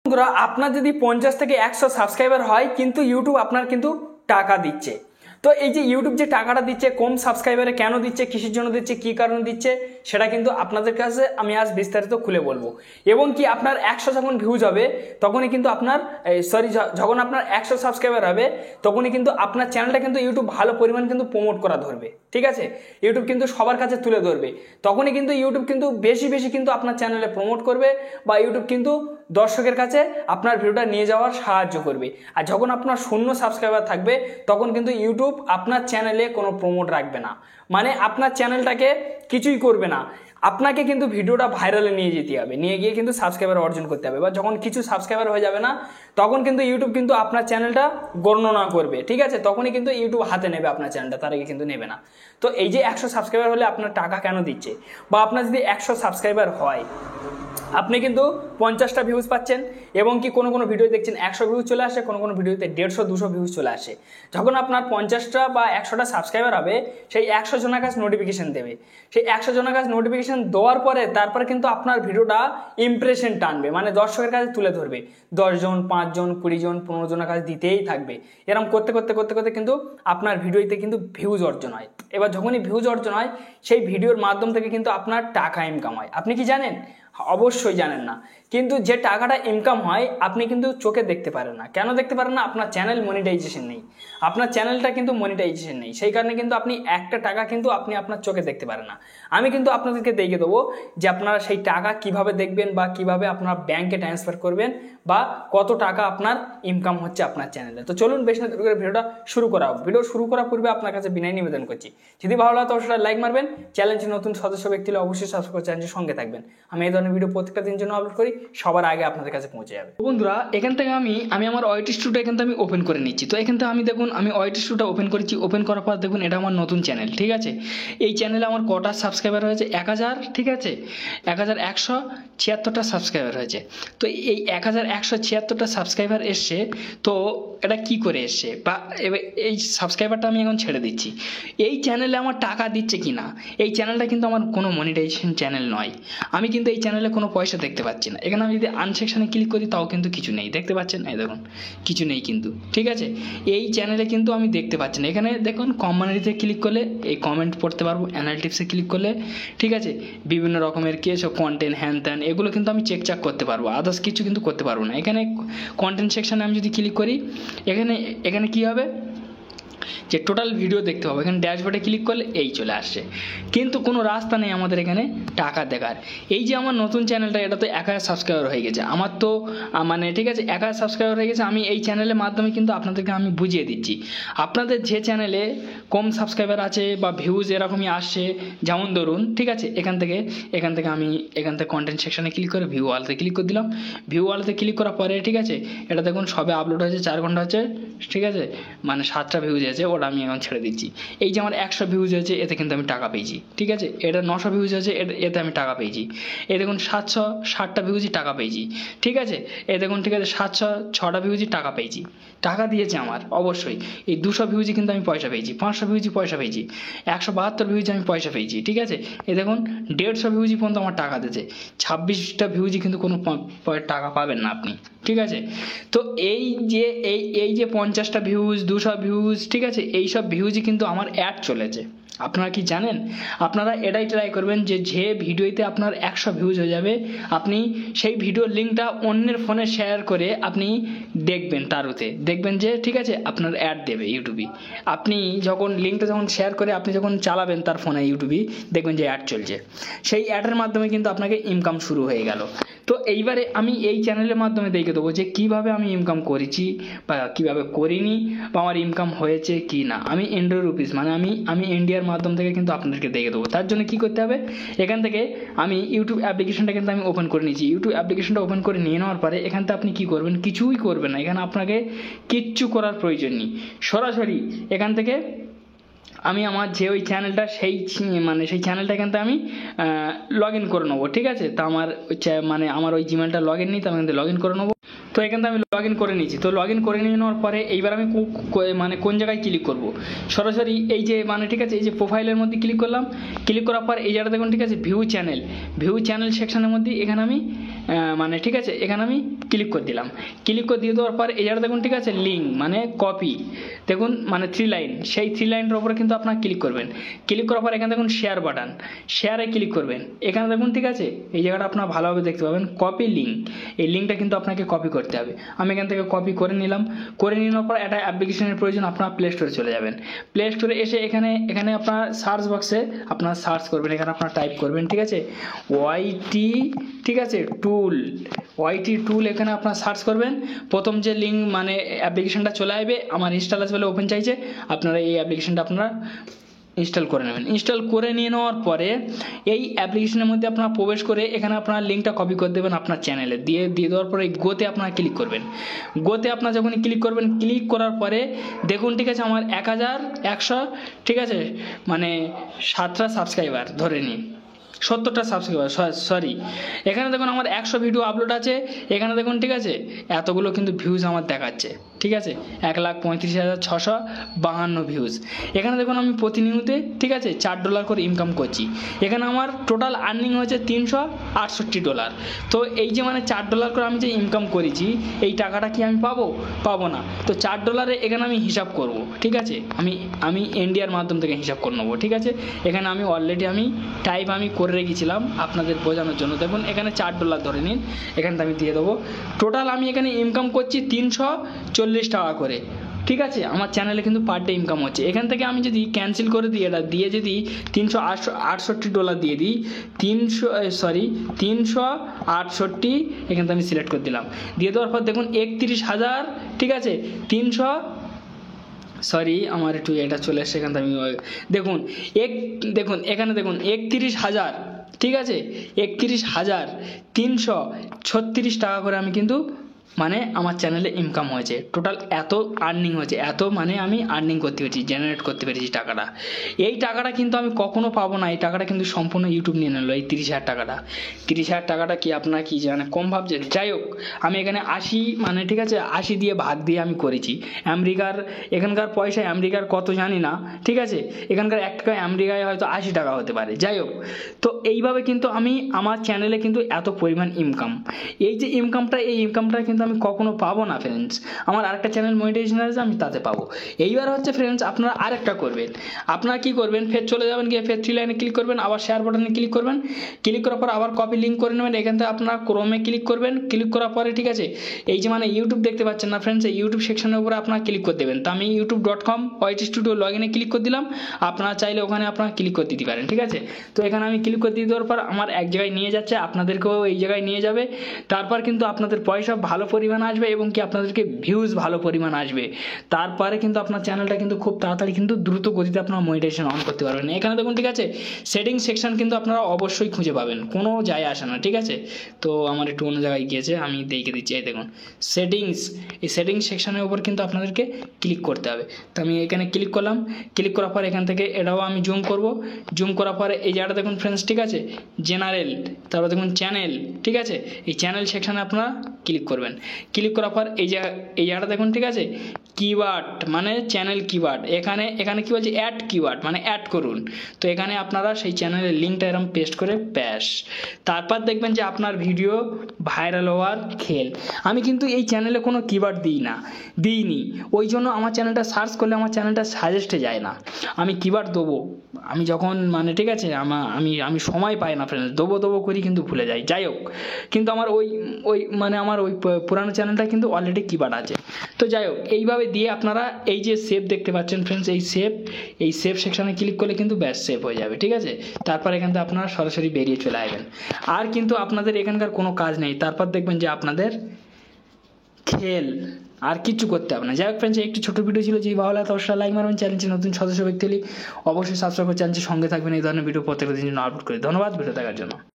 বন্ধুরা আপনার যদি 50 থেকে 100 সাবস্ক্রাইবার হয় কিন্তু ইউটিউব আপনার কিন্তু টাকা দিচ্ছে। তো এই যে ইউটিউব যে টাকাটা দিচ্ছে কম সাবস্ক্রাইবারে কেন দিচ্ছে, কিসের জন্য দিচ্ছে, কি কারণে দিচ্ছে, সেটা কিন্তু আপনাদের কাছে আমি আজ বিস্তারিত খুলে বলবো। এবং কি আপনার 100 যখন ভিউজ হবে তখনই কিন্তু আপনার যখন আপনার 100 সাবস্ক্রাইবার হবে তখনই কিন্তু আপনার চ্যানেলটা কিন্তু ইউটিউব ভালো পরিমাণ কিন্তু প্রমোট করা ধরবে। ঠিক আছে, ইউটিউব কিন্তু সবার কাছে তুলে ধরবে, তখনই কিন্তু ইউটিউব কিন্তু বেশি বেশি কিন্তু আপনার চ্যানেলে প্রমোট করবে বা ইউটিউব কিন্তু দর্শকের কাছে আপনার ভিডিওটা নিয়ে যাওয়ার সাহায্য করবে। আর যখন আপনার 0 সাবস্ক্রাইবার থাকবে তখন কিন্তু ইউটিউব আপনার চ্যানেলে কোনো প্রমোট রাখবে না, মানে আপনার চ্যানেলটাকে কিছুই করবে না। আপনাকে কিন্তু ভিডিওটা ভাইরালে নিয়ে যেতে হবে, নিয়ে গিয়ে কিন্তু সাবস্ক্রাইবার অর্জন করতে হবে। বা যখন কিছু সাবস্ক্রাইবার হয়ে যাবে না তখন কিন্তু ইউটিউব কিন্তু আপনার চ্যানেলটা গণনা করবে। ঠিক আছে, তখনই কিন্তু ইউটিউব হাতে নেবে আপনার চ্যানেলটা, তার আগে কিন্তু নেবে না। তো এই যে 100 সাবস্ক্রাইবার হলে আপনার টাকা কেন দিচ্ছে, বা আপনার যদি 100 সাবস্ক্রাইবার হয় আপনি কিন্তু 50টা ভিউজ পাচ্ছেন, এবং কি কোনো কোনো ভিডিও দেখছেন 100 ভিউজ চলে আসে, কোনো কোনো ভিডিওতে 150-200 ভিউজ চলে আসে। যখন আপনার 50টা বা 100টা সাবস্ক্রাইবার হবে সেই 100 জনের কাছে নোটিফিকেশন দেবে, সেই 100 জনের কাছে নোটিফিকেশন দেওয়ার পরে তারপরে কিন্তু আপনার ভিডিওটা ইমপ্রেশন টানবে, মানে দর্শকের কাছে তুলে ধরবে। 10 জন, 5 জন, 20 জন, 15 জনের কাছে দিতেই থাকবে। এরকম করতে করতে করতে করতে কিন্তু আপনার ভিডিওতে কিন্তু ভিউজ অর্জন হয়। এবার যখনই ভিউজ অর্জন হয় সেই ভিডিওর মাধ্যম থেকে কিন্তু আপনার টাকা ইনকাম হয়। আপনি কি জানেন? অবশ্যই জানেন না, কিন্তু যে টাকাটা ইনকাম হয় আপনি কিন্তু চোখে দেখতে পারেন না। কেন দেখতে পারেন না? আপনার চ্যানেল মনিটাইজেশন নেই, আপনার চ্যানেলটা কিন্তু মনিটাইজেশন নেই, সেই কারণে কিন্তু আপনি একটা টাকা কিন্তু আপনি আপনার চোখে দেখতে পারেন না। আমি কিন্তু আপনাদেরকে দেখিয়ে দেবো যে আপনারা সেই টাকা কিভাবে দেখবেন বা কিভাবে আপনার ব্যাংকে ট্রান্সফার করবেন বা কত টাকা আপনার ইনকাম হচ্ছে আপনার চ্যানেলে। তো চলুন বেশ না করে ভিডিওটা শুরু করা হোক। ভিডিও শুরু করার পূর্বে আপনার কাছে বিনয় নিবেদন করছি, যদি ভালো লাগে অবশ্যই লাইক মারবেন, চ্যানেলটি নতুন সদস্য ব্যক্তি হলে অবশ্যই সাবস্ক্রাইব করে চ্যানেলটির সঙ্গে থাকবেন। আমি এই ধরনের ভিডিও প্রত্যেকটা দিনের জন্য আপলোড করি, সবার আগে আপনাদের কাছে পৌঁছে যাবে। বন্ধুরা এখান থেকে আমি আমার ওয়াইটি স্টুডিও এখান থেকে আমি ওপেন করে নিচ্ছি। তো এখান থেকে আমি দেখুন আমি ওয়াইটি স্টুডিওটা ওপেন করেছি। ওপেন করার পর দেখুন এটা আমার নতুন চ্যানেল। ঠিক আছে, এই চ্যানেলে আমার কটা সাবস্ক্রাইবার হয়েছে? 1000। ঠিক আছে, 1176টা সাবস্ক্রাইবার হয়েছে। তো এই 1176টা সাবস্ক্রাইবার এসছে, তো এটা কি করে এসছে বা এই সাবস্ক্রাইবারটা আমি এখন ছেড়ে দিচ্ছি। এই চ্যানেলে আমার টাকা দিচ্ছে কি না, এই চ্যানেলটা কিন্তু আমার কোনো মনিটাইজেশন চ্যানেল নয়। আমি কিন্তু এই চ্যানেলে কোনো পয়সা দেখতে পাচ্ছি না। এখানে আমি যদি আনসেকশনে ক্লিক করি তাও কিন্তু কিছু নেই, দেখতে পাচ্ছেন? এই দেখুন কিছু নেই কিন্তু। ঠিক আছে, এই চ্যানেলে কিন্তু আমি দেখতে পাচ্ছি না। এখানে দেখুন কমিউনিটিতে ক্লিক করলে এই কমেন্ট পড়তে পারবো, অ্যানালিটিক্সে ক্লিক করলে ঠিক আছে বিভিন্ন রকমের কেস কন্টেন্ট হ্যান ত্যান এগুলো কিন্তু আমি চেক করতে পারবো, আদার্স কিছু কিন্তু করতে পারবো না। এখানে কন্টেন্ট সেকশনে আমি যদি ক্লিক করি এখানে কি হবে যে টোটাল ভিডিও দেখতে পাবো। এখানে ড্যাশবোর্ডে ক্লিক করলে এই চলে আসছে, কিন্তু কোনো রাস্তা নেই আমাদের এখানে টাকা দেখার। এই যে আমার নতুন চ্যানেলটা, এটা তো 1000 সাবস্ক্রাইবার হয়ে গেছে আমার, তো মানে ঠিক আছে 1000 সাবস্ক্রাইবার হয়ে গেছে। আমি এই চ্যানেলের মাধ্যমে কিন্তু আপনাদেরকে আমি বুঝিয়ে দিচ্ছি, আপনাদের যে চ্যানেলে কম সাবস্ক্রাইবার আছে বা ভিউজ এরকমই আসছে, যেমন ধরুন ঠিক আছে এখান থেকে আমি কন্টেন্ট সেকশনে ক্লিক করে ভিউ ওয়ালতে ক্লিক করে দিলাম। ভিউ ওয়ালতে ক্লিক করার পরে ঠিক আছে এটা দেখুন সবে আপলোড হয়েছে 4 ঘন্টা হচ্ছে। ঠিক আছে, মানে 7টা ভিউজ আছে, ওটা আমি এখন ছেড়ে দিচ্ছি। এই যে আমার 100 ভিউজ হয়েছে এতে কিন্তু আমি টাকা পেয়েছি। ঠিক আছে, এটা 900 ভিউজ আছে, এতে আমি টাকা পেয়েছি। এই দেখুন 760টা ভিউজই টাকা পেয়েছি। ঠিক আছে, এই দেখুন ঠিক আছে 706টা ভিউজই টাকা পেয়েছি, টাকা দিয়েছে আমার অবশ্যই। এই 200 ভিউজই কিন্তু আমি পয়সা পেয়েছি, 500 ভিউজই পয়সা পেয়েছি, 172 ভিউজে আমি পয়সা পেয়েছি। ঠিক আছে, এই দেখুন 150 ভিউজই পর্যন্ত আমার টাকা দিয়েছে, 26টা ভিউজই কিন্তু কোনো টাকা পাবেন না আপনি। ঠিক আছে, তো এই যে 50টা ভিউজ 200 ভিউজ ঠিক আছে এইসব ভিউজই কিন্তু আমার অ্যাড চলেছে। আপনারা কি জানেন? আপনারা এটাই ট্রাই করবেন যে ভিডিওতে আপনার 100 ভিউজ হয়ে যাবে আপনি সেই ভিডিওর লিঙ্কটা অন্যের ফোনে শেয়ার করে আপনি দেখবেন, তারতে দেখবেন যে ঠিক আছে আপনার অ্যাড দেবে ইউটিউবে। আপনি যখন লিঙ্কটা শেয়ার করে আপনি যখন চালাবেন তার ফোনে ইউটিউবে দেখবেন যে অ্যাড চলছে, সেই অ্যাডের মাধ্যমে কিন্তু আপনাকে ইনকাম শুরু হয়ে গেল। তো এইবারে আমি এই চ্যানেলের মাধ্যমে দেখে দেবো যে কিভাবে আমি ইনকাম করেছি বা কিভাবে করিনি বা আমার ইনকাম হয়েছে কি না। আমি ইন্ডিয়ার রুপিস মানে আমি ইন্ডিয়ার মাধ্যম থেকে কিন্তু আপনাদেরকে দেখে দেবো। তার জন্য কি করতে হবে, এখান থেকে আমি ইউটিউব অ্যাপ্লিকেশনটা কিন্তু আমি ওপেন করে নিয়েছি। ইউটিউব অ্যাপ্লিকেশনটা ওপেন করে নিয়ে নেওয়ার পরে এখান থেকে আপনি কি করবেন, কিছুই করবেন না। এখানে আপনাকে কিচ্ছু করার প্রয়োজন নেই, সরাসরি এখান থেকে আমি আমার যে ওই চ্যানেলটা সেই চ্যানেলটা এখান থেকে আমি লগ ইন করে নেবো। ঠিক আছে, তো আমার ওই জিমেলটা লগ ইন নেই, তো আমি লগ ইন করে নেবো। তো এখান থেকে আমি লগ ইন করে নিয়েছি। তো লগ ইন করে নিয়ে নেওয়ার পরে এইবার আমি কোন জায়গায় ক্লিক করব, সরাসরি এই যে ঠিক আছে এই যে প্রোফাইলের মধ্যে ক্লিক করলাম। ক্লিক করার পর এই জায়গাটা দেখুন ঠিক আছে ভিউ চ্যানেল সেকশনের মধ্যে এখানে আমি মানে ঠিক আছে, এখানে আমি ক্লিক করে দিলাম। ক্লিক করে দিয়ে দেওয়ার পর এই জায়গাটা দেখুন ঠিক আছে লিঙ্ক মানে কপি, দেখুন মানে 3 লাইন, সেই 3 লাইনের উপরে কিন্তু আপনারা ক্লিক করবেন। ক্লিক করার পর এখানে দেখুন শেয়ার বাটন, শেয়ারে ক্লিক করবেন। এখানে দেখুন ঠিক আছে এই জায়গাটা আপনারা ভালোভাবে দেখতে পাবেন কপি লিঙ্ক, এই লিঙ্কটা কিন্তু আপনাকে কপি করতে হবে। আমি এখান থেকে কপি করে নিলাম। করে নেওয়ার পর একটা অ্যাপ্লিকেশনের প্রয়োজন, আপনারা প্লে স্টোরে চলে যাবেন। প্লে স্টোরে এসে এখানে আপনার সার্চ বক্সে আপনারা সার্চ করবেন, এখানে আপনারা টাইপ করবেন ঠিক আছে ওয়াইটি, ঠিক আছে টুল, ওয়াইটি টুল, এখানে আপনারা সার্চ করবেন। প্রথম যে লিঙ্ক মানে অ্যাপ্লিকেশনটা চলে আসবে, আমার ইনস্টল আসবে বলে ওপেন চাইছে, আপনারা এই অ্যাপ্লিকেশনটা আপনারা ইনস্টল করে নেবেন। ইনস্টল করে নিয়ে নেওয়ার পরে এই অ্যাপ্লিকেশনের মধ্যে আপনারা প্রবেশ করে এখানে আপনার লিঙ্কটা কপি করে দেবেন আপনার চ্যানেলে, দিয়ে দেওয়ার পরে গোতে আপনারা ক্লিক করবেন। গোতে আপনারা যখন ক্লিক করবেন, ক্লিক করার পরে দেখুন ঠিক আছে আমার 1100 ঠিক আছে মানে 7টা সাবস্ক্রাইবার ধরে নিন, 70টা সাবস্ক্রাইবার, সরি এখানে দেখুন আমার 100 ভিডিও আপলোড আছে। এখানে দেখুন ঠিক আছে এতগুলো কিন্তু ভিউজ আমার দেখাচ্ছে, ঠিক আছে 1,35,652 ভিউজ। এখানে দেখুন আমি প্রতিনিয়ত ঠিক আছে $4 করে ইনকাম করছি। এখানে আমার টোটাল আর্নিং হয়েছে $368। তো এই যে মানে $4 করে আমি যে ইনকাম করেছি, এই টাকাটা কি আমি পাবো না। তো $4 এখানে আমি হিসাব করব, ঠিক আছে আমি ইন্ডিয়ার মাধ্যম থেকে হিসাব করে নেবো, ঠিক আছে। এখানে আমি অলরেডি টাইপ করে রেখেছিলাম আপনাদের বোঝানোর জন্য। দেখুন এখানে $4 ধরে নিন, এখানে আমি দিয়ে দেবো। টোটাল আমি এখানে ইনকাম করছি $340 করে, ঠিক আছে। আমার চ্যানেলে কিন্তু পার ডে ইনকাম হচ্ছে। এখান থেকে আমি যদি ক্যান্সেল করে দিই, এটা দিয়ে যদি $368 দিয়ে দিই, 368 এখান থেকে আমি সিলেক্ট করে দিলাম। দিয়ে দেওয়ার পর দেখুন 31,000, ঠিক আছে 300, সরি আমার একটু এটা চলে এসছে, এখান থেকে আমি দেখুন এখানে দেখুন 31,000, ঠিক আছে 31,336 টাকা করে আমি কিন্তু মানে আমার চ্যানেলে ইনকাম হয়েছে। টোটাল এত আর্নিং হয়েছে, এত মানে আমি আর্নিং করতে পেরেছি, জেনারেট করতে পেরেছি টাকাটা। এই টাকাটা কিন্তু আমি কখনো পাবো না, এই টাকাটা কিন্তু সম্পূর্ণ ইউটিউব নিয়ে নিল। এই 30,000 টাকাটা, 30,000 টাকাটা কি আপনারা কি জানেন কম ভাবছেন? যাই হোক আমি এখানে 80 মানে ঠিক আছে 80 দিয়ে ভাগ দিয়ে আমি করেছি। এখানকার পয়সা আমেরিকার কত জানি না, ঠিক আছে এখানকার 1 টাকা আমেরিকায় হয়তো 80 টাকা হতে পারে। যাই হোক তো এইভাবে কিন্তু আমি আমার চ্যানেলে কিন্তু এত পরিমাণ ইনকাম, এই যে ইনকামটা, এই ইনকামটা কিন্তু আমি কখনো পাবো না ফ্রেন্ডস। আমার আরেকটা চ্যানেল মনিটাইজেশন আছে, আমি তাতে পাবো। এইবার হচ্ছে ফ্রেন্ডস আপনারা আরেকটা করবেন, আপনারা কি করবেন, ফের চলে যাবেন, গিয়ে ফের 3 লাইনে ক্লিক করবেন, আবার শেয়ার বাটনে ক্লিক করবেন। ক্লিক করার পর আবার কপি লিঙ্ক করে নেবেন। এখান থেকে আপনারা ক্রোমে ক্লিক করবেন। ক্লিক করার পরে ঠিক আছে এই যে মানে ইউটিউব দেখতে পাচ্ছেন না ফ্রেন্ডস, এই ইউটিউব সেকশনের উপরে আপনারা ক্লিক করে দেবেন। তো আমি youtube.com ওয়াইটি স্টুডিও লগইনে ক্লিক করে দিলাম। আপনারা চাইলে ওখানে আপনারা ক্লিক করে দিতে পারেন, ঠিক আছে। তো এখানে আমি ক্লিক করে দিয়ে দেওয়ার পর আমার এক জায়গায় নিয়ে যাচ্ছে, আপনাদেরকেও এই জায়গায় নিয়ে যাবে। তারপর কিন্তু আপনাদের পয়সা ভালো পরিমাণ আসবে এবং কি আপনাদেরকে ভিউজ ভালো পরিমাণ আসবে। তারপরে কিন্তু আপনার চ্যানেলটা কিন্তু খুব তাড়াতাড়ি কিন্তু দ্রুত গতিতে আপনারা মনিটাইজেশন অন করতে পারবেন। এখানে দেখুন ঠিক আছে সেটিংস সেকশন কিন্তু আপনারা অবশ্যই খুঁজে পাবেন, কোনো যায় আসে না, ঠিক আছে। তো আমার একটু অন্য জায়গায় গিয়েছে, আমি দেখে দিচ্ছি। এই দেখুন সেটিংস, এই সেটিংস সেকশনের উপর কিন্তু আপনাদেরকে ক্লিক করতে হবে। তো আমি এখানে ক্লিক করলাম। ক্লিক করার পর এখান থেকে এটাও আমি জুম করব। জুম করার পরে এই জায়গাটা দেখুন ফ্রেন্ডস, ঠিক আছে জেনারেল, তারপর দেখুন চ্যানেল, ঠিক আছে এই চ্যানেল সেকশনে আপনারা ক্লিক করবেন। ক্লিক করার পর এই জায়গাটা দেখুন ঠিক আছে কিওয়ার্ড মানে চ্যানেল কিওয়ার্ড, এখানে কি বলছে অ্যাড কিওয়ার্ড মানে অ্যাড করুন। তো এখানে আপনারা সেই চ্যানেলের লিঙ্কটা এরকম পেস্ট করে প্যাস, তারপর দেখবেন যে আপনার ভিডিও ভাইরাল হওয়ার খেল। আমি কিন্তু এই চ্যানেলে কোনো কিওয়ার্ড দিইনি, ওই জন্য আমার চ্যানেলটা সার্চ করলে আমার চ্যানেলটা সাজেস্টে যায় না। আমি কিওয়ার্ড দেবো, আমি যখন মানে ঠিক আছে আমি সময় পাই না ফ্রেন্ডস, দেবো করি কিন্তু ভুলে যাই। যাই হোক কিন্তু আমার ওই মানে আমার ওই পুরানো চ্যানেলটা কিন্তু অলরেডি কিওয়ার্ড আছে। তো যাই হোক এইভাবে দিয়ে আপনারা এই যে সেভ দেখতে পাচ্ছেন ফ্রেন্ডস, এই সেভ সেকশনে ক্লিক করলে কিন্তু ব্যাস সেভ হয়ে যাবে, ঠিক আছে। তারপর এখান থেকে আপনারা সরাসরি বেরিয়ে চলে আসবেন, আর কিন্তু আপনাদের এখানকার কোনো কাজ নেই। তারপর দেখবেন যে আপনাদের খেল, আর কিছু করতে হবে না। যাই হোক ফ্রেন্ডস একটি ছোটো ভিডিও ছিল, যদি ভালো লাগে অবশ্যই লাইক মারবেন। চ্যানেলটি নতুন সদস্য ব্যক্তি হলে অবশ্যই সাবস্ক্রাইব করে চ্যানেলটির সঙ্গে থাকবেন, এই ধরনের ভিডিও প্রত্যেকটা দিন জন্য আপলোড করি। ধন্যবাদ ভিডিও দেখার জন্য।